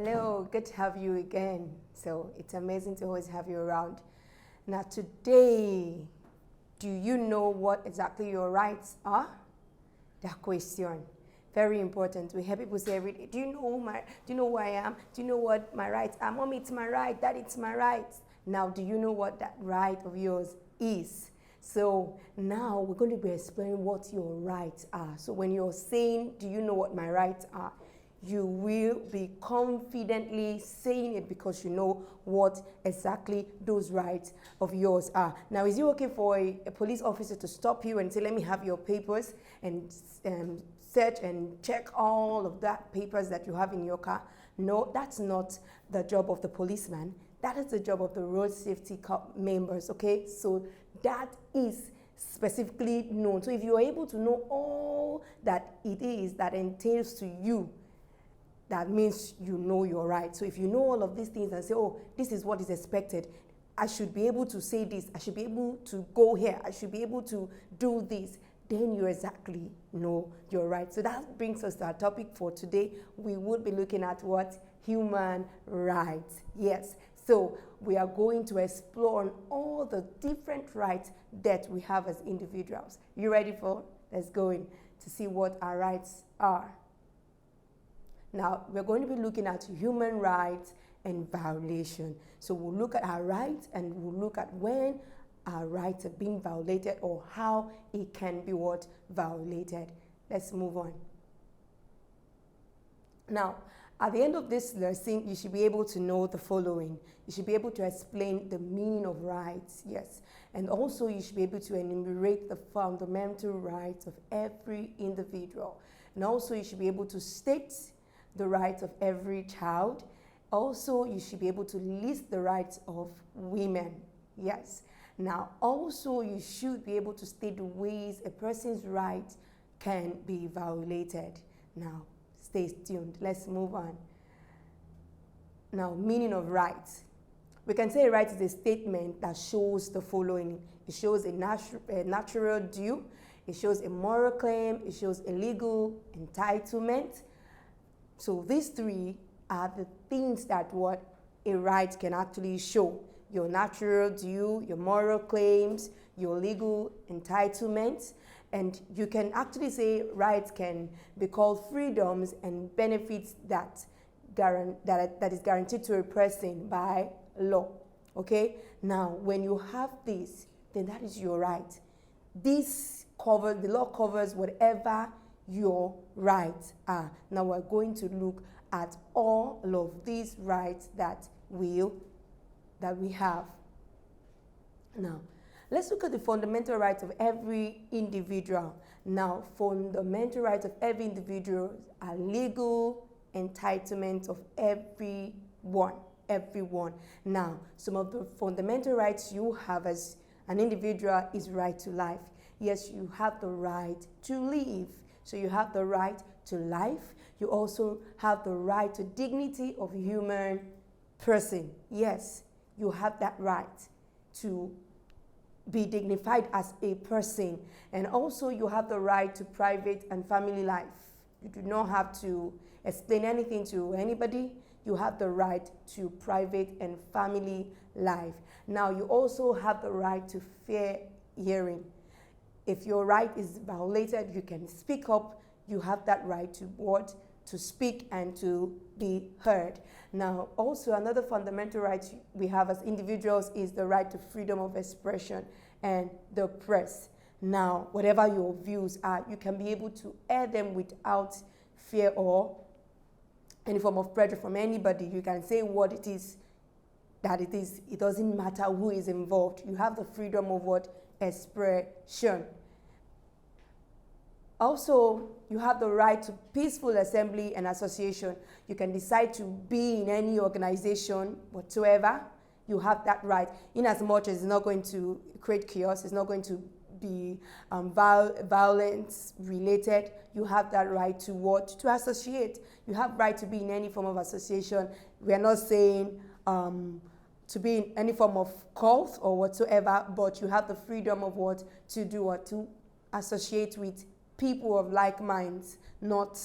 Hello, good to have you again. So it's amazing to always have you around. Now today, do you know what exactly your rights are? That question, very important. We hear people say every day, do you know who I am? Do you know what my rights are? Mommy, it's my right. Dad, it's my rights. Now, do you know what that right of yours is? So now we're going to be explaining what your rights are. So when you're saying, do you know what my rights are? You will be confidently saying it because you know what exactly those rights of yours are. Now, is it okay for a police officer to stop you and say, let me have your papers, and search and check all of that papers that you have in your car? No, that's not the job of the policeman. That is the job of the road safety members, okay? So that is specifically known. So if you're able to know all that it is that entails to you, that means you know your rights. So if you know all of these things and say, oh, this is what is expected, I should be able to say this, I should be able to go here, I should be able to do this, then you exactly know your rights. So that brings us to our topic for today. We would be looking at what? Human rights. Yes. So we are going to explore on all the different rights that we have as individuals. You ready for? Let's go in to see what our rights are. Now, we're going to be looking at human rights and violation. So we'll look at our rights and we'll look at when our rights are being violated or how it can be what? Violated. Let's move on. Now, at the end of this lesson, you should be able to know the following. You should be able to explain the meaning of rights, yes. And also you should be able to enumerate the fundamental rights of every individual. And also you should be able to state the rights of every child. Also, you should be able to list the rights of women, yes. Now, also you should be able to state the ways a person's rights can be violated. Now, stay tuned. Let's move on. Now, meaning of rights. We can say a right is a statement that shows the following. It shows a natural due, it shows a moral claim, it shows a legal entitlement. So these three are the things that what a right can actually show. Your natural due, your moral claims, your legal entitlements. And you can actually say rights can be called freedoms and benefits that is guaranteed to a person by law. Okay? Now, when you have this, then that is your right. The law covers whatever your rights are. Now we're going to look at all of these rights that we have. Now, let's look at the fundamental rights of every individual. Now, fundamental rights of every individual are legal entitlements of everyone. Now, some of the fundamental rights you have as an individual is right to life. Yes, you have the right to live. So you have the right to life. You also have the right to dignity of a human person. Yes, you have that right to be dignified as a person. And also you have the right to private and family life. You do not have to explain anything to anybody. You have the right to private and family life. Now you also have the right to fair hearing. If your right is violated, you can speak up. You have that right to speak and to be heard. Now, also another fundamental right we have as individuals is the right to freedom of expression and the press. Now, whatever your views are, you can be able to air them without fear or any form of pressure from anybody. You can say what it is that it is. It doesn't matter who is involved. You have the freedom of expression. Also, you have the right to peaceful assembly and association. You can decide to be in any organization whatsoever. You have that right, in as much as it's not going to create chaos, it's not going to be violence related. You have that right to to associate. You have right to be in any form of association. We are not saying to be in any form of cult or whatsoever, but you have the freedom of to do to associate with people of like minds, not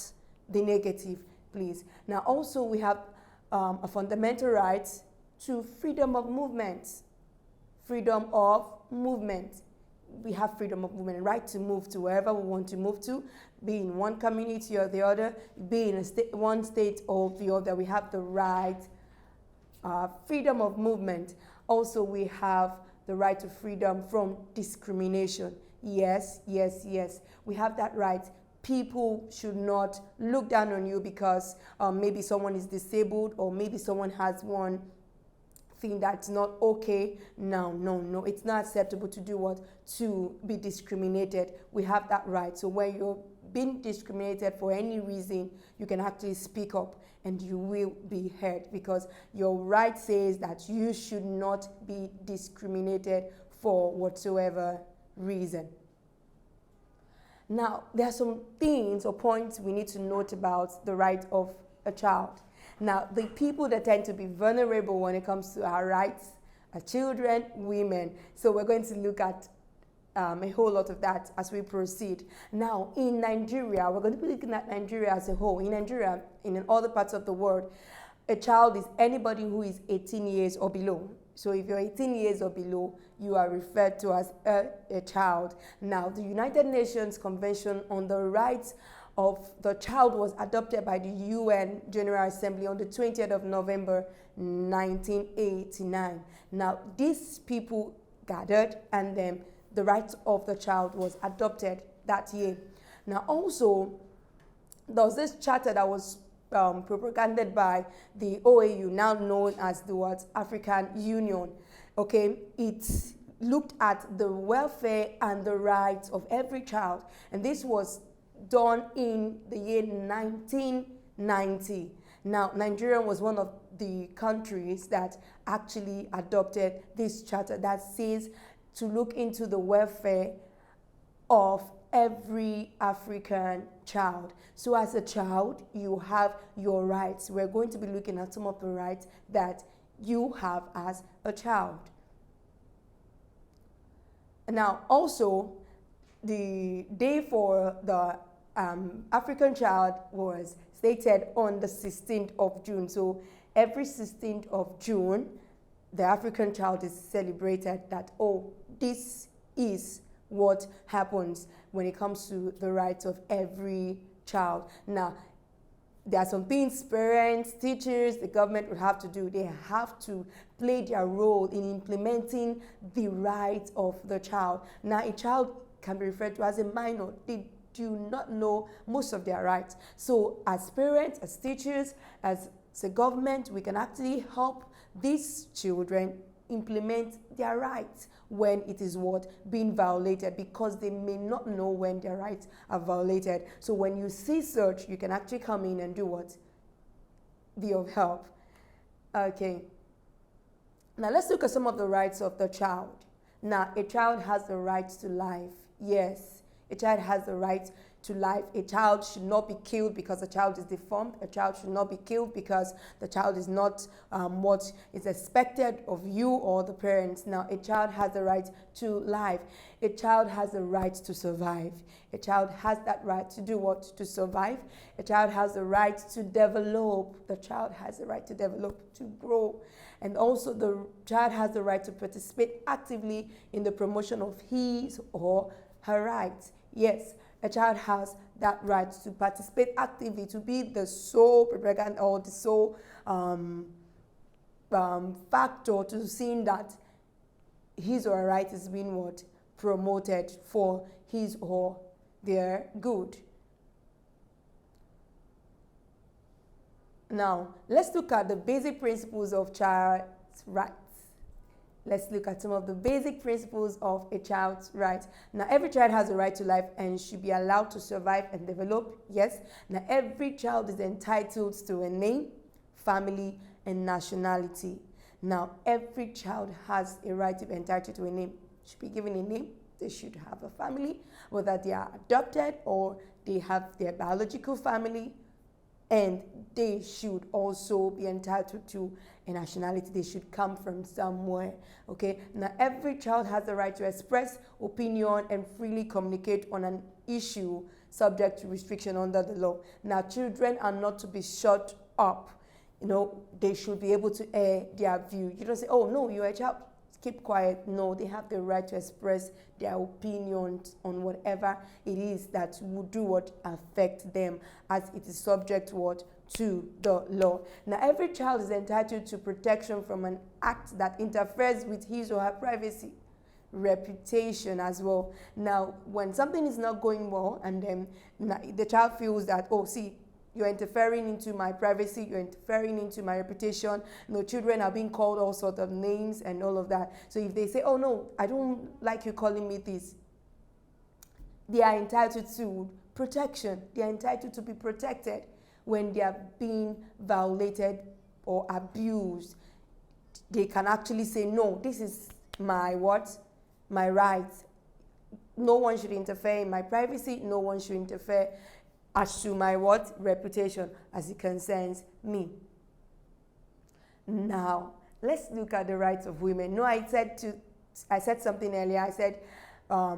the negative, please. Now also we have a fundamental right to freedom of movement. Freedom of movement. We have freedom of movement, right to move to wherever we want to move to, be in one community or the other, be in one state or the other. We have the right, freedom of movement. Also, we have the right to freedom from discrimination. Yes, yes, yes. We have that right. People should not look down on you because maybe someone is disabled or maybe someone has one thing that's not okay. No, no, no. It's not acceptable to do what? To be discriminated. We have that right. So when you're being discriminated for any reason, you can actually speak up and you will be heard because your right says that you should not be discriminated for whatsoever reason. Now, there are some things or points we need to note about the right of a child. Now, the people that tend to be vulnerable when it comes to our rights are children, women. So we're going to look at a whole lot of that as we proceed. Now, in Nigeria, we're going to be looking at Nigeria as a whole. In Nigeria, in other parts of the world, a child is anybody who is 18 years or below. So if you're 18 years or below, you are referred to as a child. Now, the United Nations Convention on the Rights of the Child was adopted by the UN General Assembly on the 20th of November, 1989. Now, these people gathered and then the rights of the child was adopted that year. Now, also, there was this charter that was propagated by the OAU, now known as the African Union. Okay, it looked at the welfare and the rights of every child, and this was done in the year 1990. Now, Nigeria was one of the countries that actually adopted this charter that says to look into the welfare of every African child. So as a child, you have your rights. We're going to be looking at some of the rights that you have as a child. Now, also, the day for the African child was stated on the 16th of June. So every 16th of June, the African child is celebrated that, oh, this is what happens when it comes to the rights of every child. Now, there are some things parents, teachers, the government will have to do. They have to play their role in implementing the rights of the child. Now, a child can be referred to as a minor. They do not know most of their rights. So as parents, as teachers, as a government, we can actually help these children implement their rights when it is being violated, because they may not know when their rights are violated. So when you see such, you can actually come in and do be of help. Okay. Now let's look at some of the rights of the child. Now, a child has the right to life. Yes, a child has the right to life. A child should not be killed because a child is deformed. A child should not be killed because the child is not what is expected of you or the parents. Now, a child has the right to life. A child has the right to survive. A child has that right to do what? To survive. A child has the right to develop. The child has the right to develop, to grow. And also the child has the right to participate actively in the promotion of his or her rights. Yes, a child has that right to participate actively, to be the sole propaganda or the sole factor to seeing that his or her right is being promoted for his or their good. Now, let's look at the basic principles of child's rights. Let's look at some of the basic principles of a child's rights. Now, every child has a right to life and should be allowed to survive and develop. Yes. Now, every child is entitled to a name, family, and nationality. Now, every child has a right to be entitled to a name. Should be given a name. They should have a family, whether they are adopted or they have their biological family. And they should also be entitled to a nationality. They should come from somewhere, okay? Now, every child has the right to express opinion and freely communicate on an issue subject to restriction under the law. Now, children are not to be shut up they should be able to air their view. You don't say, oh no, you're a child, keep quiet. No, they have the right to express their opinions on whatever it is that would do what affect them, as it is subject what to the law. Now, every child is entitled to protection from an act that interferes with his or her privacy, reputation as well. Now, when something is not going well and then the child feels that, oh, see, you're interfering into my privacy, you're interfering into my reputation. Children are being called all sorts of names and all of that. So if they say, oh no, I don't like you calling me this, they are entitled to protection. They are entitled to be protected when they are being violated or abused. They can actually say, no, this is my what? My right. No one should interfere in my privacy. No one should interfere as to my what? Reputation, as it concerns me. Now, let's look at the rights of women. No, I said something earlier. I said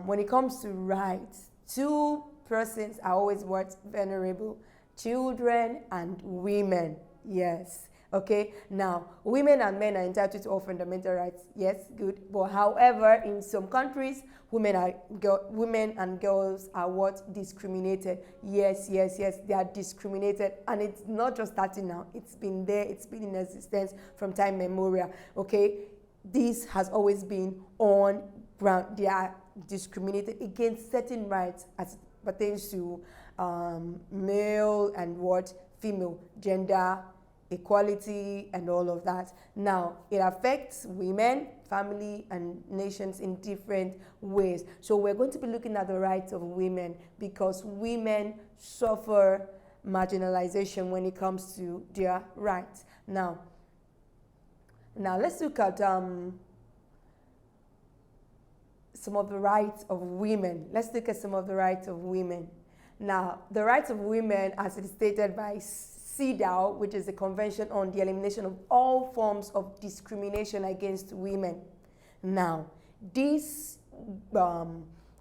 when it comes to rights, two persons are always what? Vulnerable. Children and women. Yes. Okay, now women and men are entitled to all fundamental rights. Yes, good. But however, in some countries, women and girls are what? Discriminated. Yes, they are discriminated, and it's not just starting now. It's been there. It's been in existence from time memorial. Okay, this has always been on ground. They are discriminated against certain rights as it pertains to male and what? Female, gender equality and all of that. Now, it affects women, family, and nations in different ways. So we're going to be looking at the rights of women, because women suffer marginalization when it comes to their rights. Now let's look at some of the rights of women. Let's look at some of the rights of women. Now, the rights of women, as it is stated by CEDAW, which is the Convention on the Elimination of All Forms of Discrimination Against Women. Now, this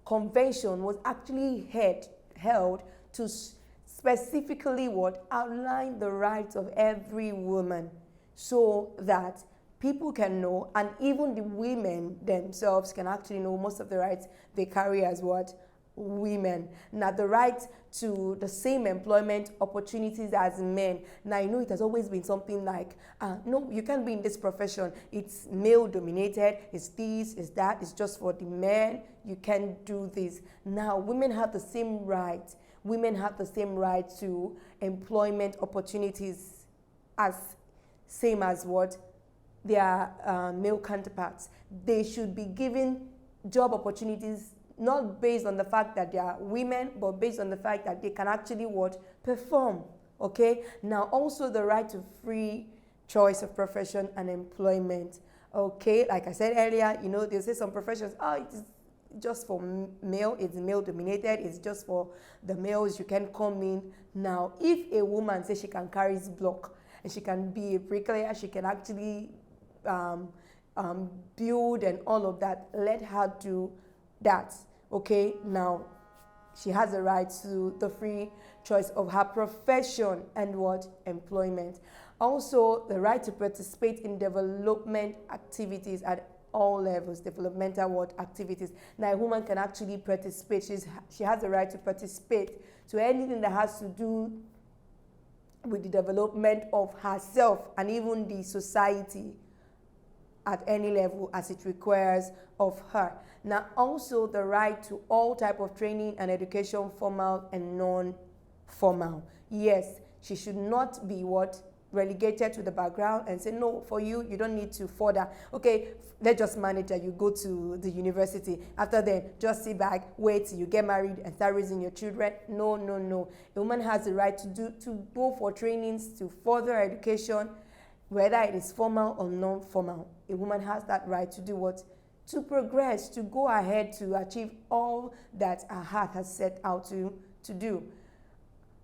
convention was actually held to specifically what? Outline the rights of every woman, so that people can know, and even the women themselves can actually know most of the rights they carry as what? Women. Now, the right to the same employment opportunities as men. Now, I know it has always been something like, no, you can't be in this profession. It's male dominated. It's this, it's that. It's just for the men. You can't do this. Now, women have the same right. Women have the same right to employment opportunities as same as what? Their male counterparts. They should be given job opportunities not based on the fact that they are women, but based on the fact that they can actually what? Perform. Okay? Now, also the right to free choice of profession and employment. Okay? Like I said earlier, they say some professions, it is just for male, it's male dominated, it's just for the males, you can come in. Now, if a woman says she can carry block and she can be a bricklayer, she can actually build and all of that, let her do that. Okay, now she has a right to the free choice of her profession and what? Employment. Also, the right to participate in development activities at all levels, developmental what? Activities. Now, a woman can actually participate. She has the right to participate to anything that has to do with the development of herself and even the society at any level as it requires of her. Now, also the right to all type of training and education, formal and non-formal. Yes, she should not be what? Relegated to the background and say, no, for you, you don't need to further. Okay, let's just manage that you go to the university. After that, just sit back, wait till you get married and start raising your children. No. A woman has the right to go for trainings, to further education, whether it is formal or non-formal. A woman has that right to do what? To progress, to go ahead, to achieve all that her heart has set out to do.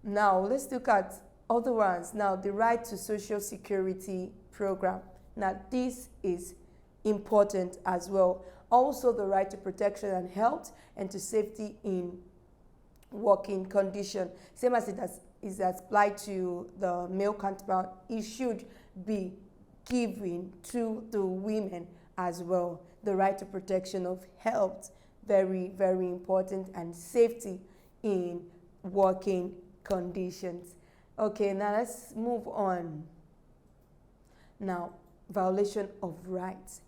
Now, let's look at other ones. Now, the right to social security program. Now, this is important as well. Also, the right to protection and health and to safety in working condition. Same as it is applied to the male counterpart, it should be given to the women as well. The right to protection of health, very, very important, and safety in working conditions. Okay, now let's move on. Now, violation of rights.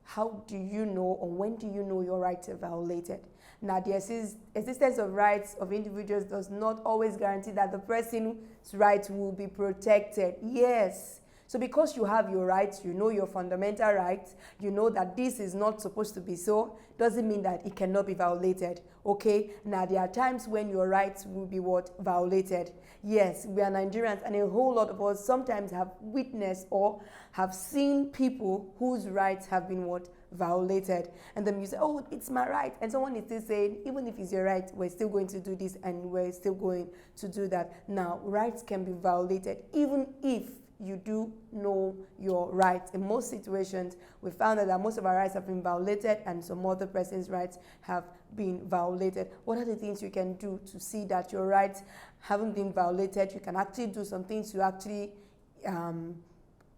How do you know, or when do you know your rights are violated? Now, the existence of rights of individuals does not always guarantee that the person's rights will be protected. Yes. So because you have your rights, you know your fundamental rights, you know that this is not supposed to be so, doesn't mean that it cannot be violated. Okay? Now, there are times when your rights will be violated. Yes, we are Nigerians, and a whole lot of us sometimes have witnessed or have seen people whose rights have been violated. And then you say, oh, it's my right. And someone is still saying, even if it's your right, we're still going to do this and we're still going to do that. Now, rights can be violated even if you do know your rights. In most situations, we found that most of our rights have been violated and some other person's rights have been violated. What are the things you can do to see that your rights haven't been violated? You can actually do some things to actually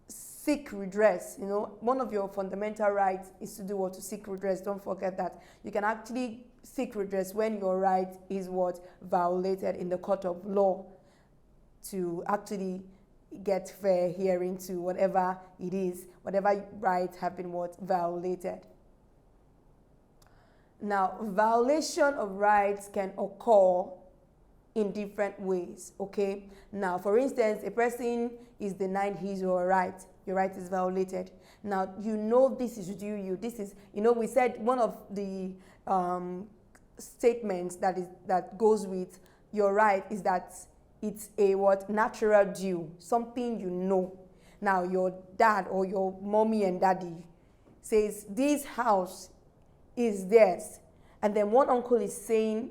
seek redress. You know, one of your fundamental rights is to do what? To seek redress. Don't forget that. You can actually seek redress when your right is violated in the court of law, to actually get fair hearing to whatever it is, whatever rights have been violated. Now, violation of rights can occur in different ways, okay? Now, for instance, a person is denied his or her right. Your right is violated. Now, you know this is due you. This is, you know, we said one of the statements that goes with your right is that it's a natural due, something you know. Now, your dad or your mommy and daddy says, this house is theirs. And then one uncle is saying,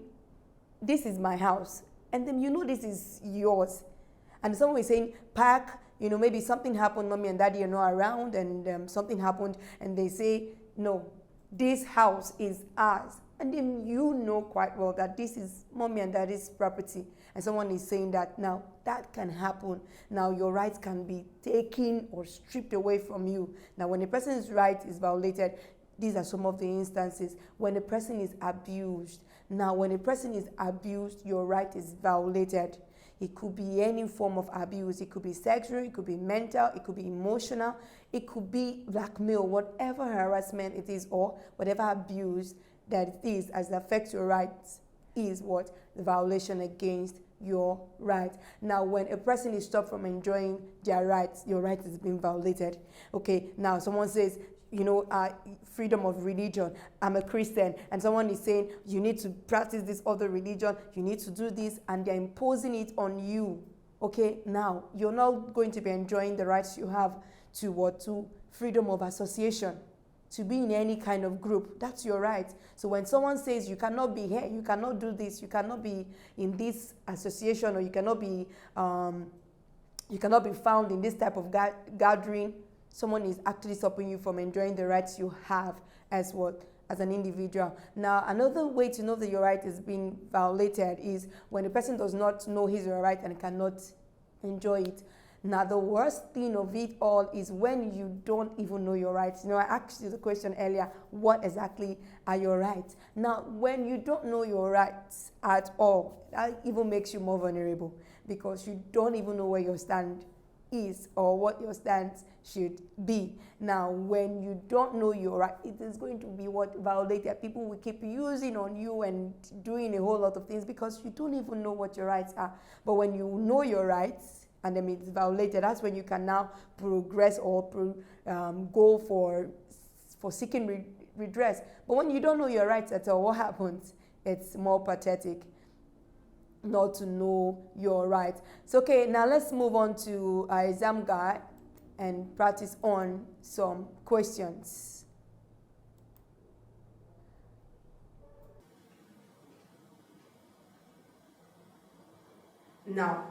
this is my house. And then you know this is yours. And someone is saying, park, you know, maybe something happened, mommy and daddy are not around, and something happened, and they say, no, this house is ours. And then you know quite well that this is mommy and daddy's property. And someone is saying that now that can happen. Now your rights can be taken or stripped away from you. Now when a person's right is violated, these are some of the instances. When a person is abused. Now when a person is abused, your right is violated. It could be any form of abuse. It could be sexual, it could be mental, it could be emotional, it could be blackmail, whatever harassment it is or whatever abuse that it is as it affects your rights is the violation against your right. Now, when a person is stopped from enjoying their rights, your right is being violated. Okay, now someone says, you know, freedom of religion. I'm a Christian, and someone is saying you need to practice this other religion, you need to do this, and they're imposing it on you. Okay, now you're not going to be enjoying the rights you have to freedom of association, to be in any kind of group. That's your right. So when someone says you cannot be here, you cannot do this, you cannot be in this association, or you cannot be found in this type of gathering, someone is actually stopping you from enjoying the rights you have as an individual. Now, another way to know that your right is being violated is when a person does not know his or her right and cannot enjoy it. Now, the worst thing of it all is when you don't even know your rights. You know, I asked you the question earlier, what exactly are your rights? Now, when you don't know your rights at all, that even makes you more vulnerable because you don't even know where your stand is or what your stance should be. Now, when you don't know your right, it is going to be violated. People will keep using on you and doing a whole lot of things because you don't even know what your rights are. But when you know your rights, and then it's violated, that's when you can now progress or go for seeking redress. But when you don't know your rights at all, what happens? It's more pathetic not to know your rights. So, okay, now let's move on to our exam guide and practice on some questions. Now,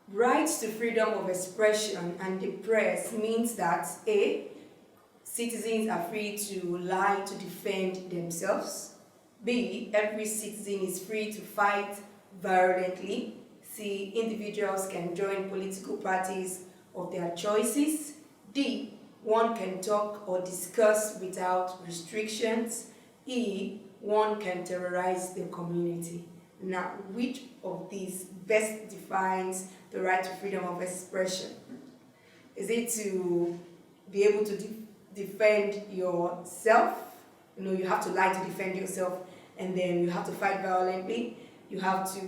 rights to freedom of expression and the press means that A, citizens are free to lie to defend themselves. B, every citizen is free to fight violently. C, individuals can join political parties of their choices. D, one can talk or discuss without restrictions. E, one can terrorize the community. Now, which of these best defines the right to freedom of expression? Is it to be able to defend yourself? You know, you have to lie to defend yourself, and then you have to fight violently. You have to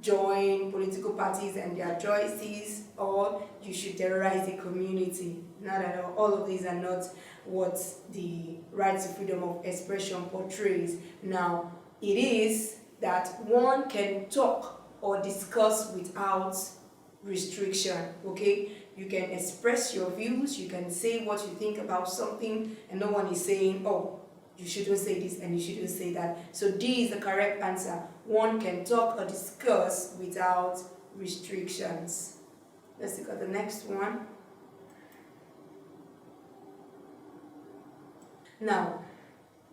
join political parties and their choices, or you should terrorize the community. Not at all. All of these are not what the right to freedom of expression portrays. Now, it is that one can talk or discuss without restriction, okay? You can express your views, you can say what you think about something, and no one is saying, oh, you shouldn't say this and you shouldn't say that. So D is the correct answer. One can talk or discuss without restrictions. Let's look at the next one. Now,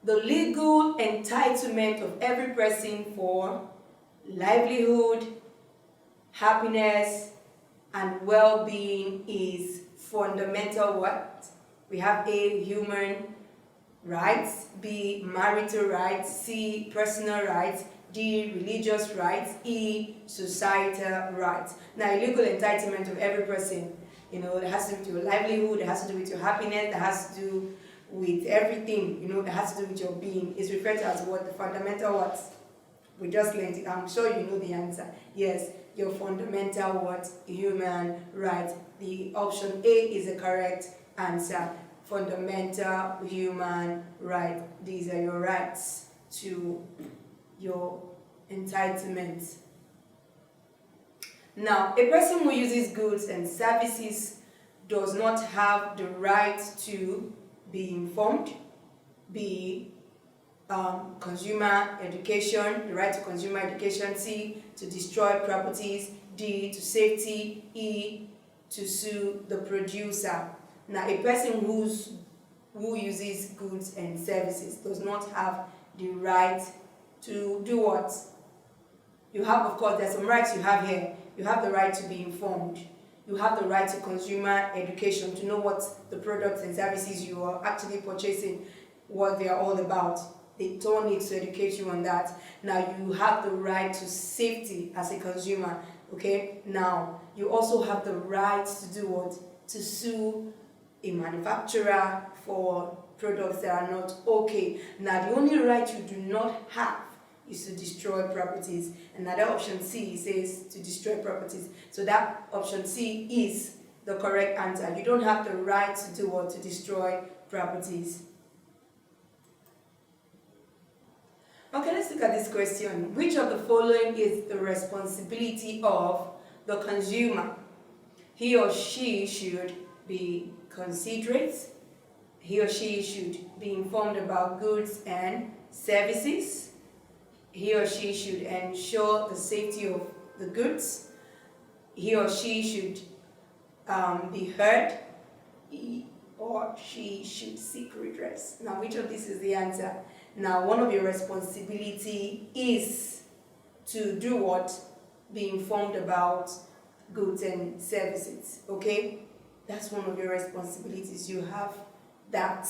the legal entitlement of every person for livelihood, happiness, and well-being is fundamental what? We have A, human rights, B, marital rights, C, personal rights, D, religious rights, E, societal rights. Now, a legal entitlement of every person, you know, it has to do with your livelihood, it has to do with your happiness, it has to do with everything, you know, that has to do with your being, is referred to as what? The fundamental what? We just learned it. I'm sure you know the answer. Yes, your fundamental what? Human right. The option A is the correct answer. Fundamental human right. These are your rights to your entitlements. Now, a person who uses goods and services does not have the right to be informed, B, consumer education, the right to consumer education, C, to destroy properties, D, to safety, E, to sue the producer. Now, a person who uses goods and services does not have the right to do what? You have, of course, there's some rights you have here. You have the right to be informed. You have the right to consumer education, to know what the products and services you are actually purchasing, what they are all about. They don't need to educate you on that. Now, you have the right to safety as a consumer, okay? Now, you also have the right to do what? To sue a manufacturer for products that are not okay. Now, the only right you do not have is to destroy properties. Another option C says to destroy properties. So that option C is the correct answer. You don't have the right to do what? To destroy properties. Okay, let's look at this question. Which of the following is the responsibility of the consumer? He or she should be considerate. He or she should be informed about goods and services. He or she should ensure the safety of the goods. He or she should be heard. He or she should seek redress. Now, which of this is the answer? Now, one of your responsibility is to do what? Be informed about goods and services, okay? That's one of your responsibilities. You have that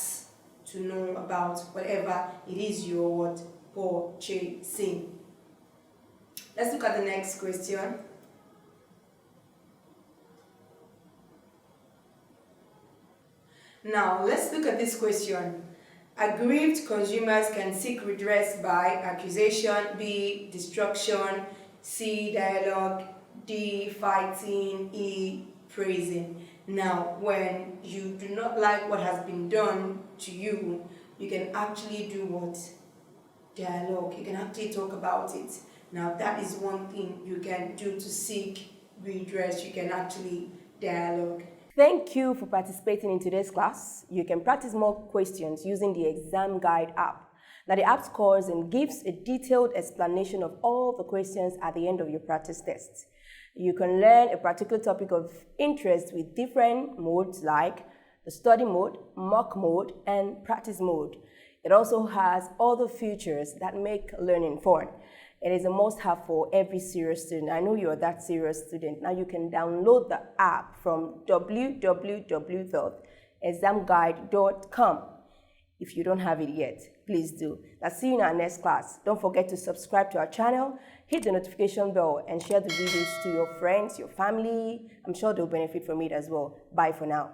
to know about whatever it is you're what? Purchasing. Let's look at the next question. Now, let's look at this question. Aggrieved consumers can seek redress by accusation, B, destruction, C, dialogue, D, fighting, E, praising. Now, when you do not like what has been done to you, you can actually do what? Dialogue. You can actually talk about it. Now, that is one thing you can do to seek redress. You can actually dialogue. Thank you for participating in today's class. You can practice more questions using the ExamGuide app. Now, the app scores and gives a detailed explanation of all the questions at the end of your practice test. You can learn a particular topic of interest with different modes like the study mode, mock mode, and practice mode. It also has other features that make learning fun. It is a must-have for every serious student. I know you're that serious student. Now you can download the app from www.examguide.com. If you don't have it yet, please do. I'll see you in our next class. Don't forget to subscribe to our channel, hit the notification bell, and share the videos to your friends, your family. I'm sure they'll benefit from it as well. Bye for now.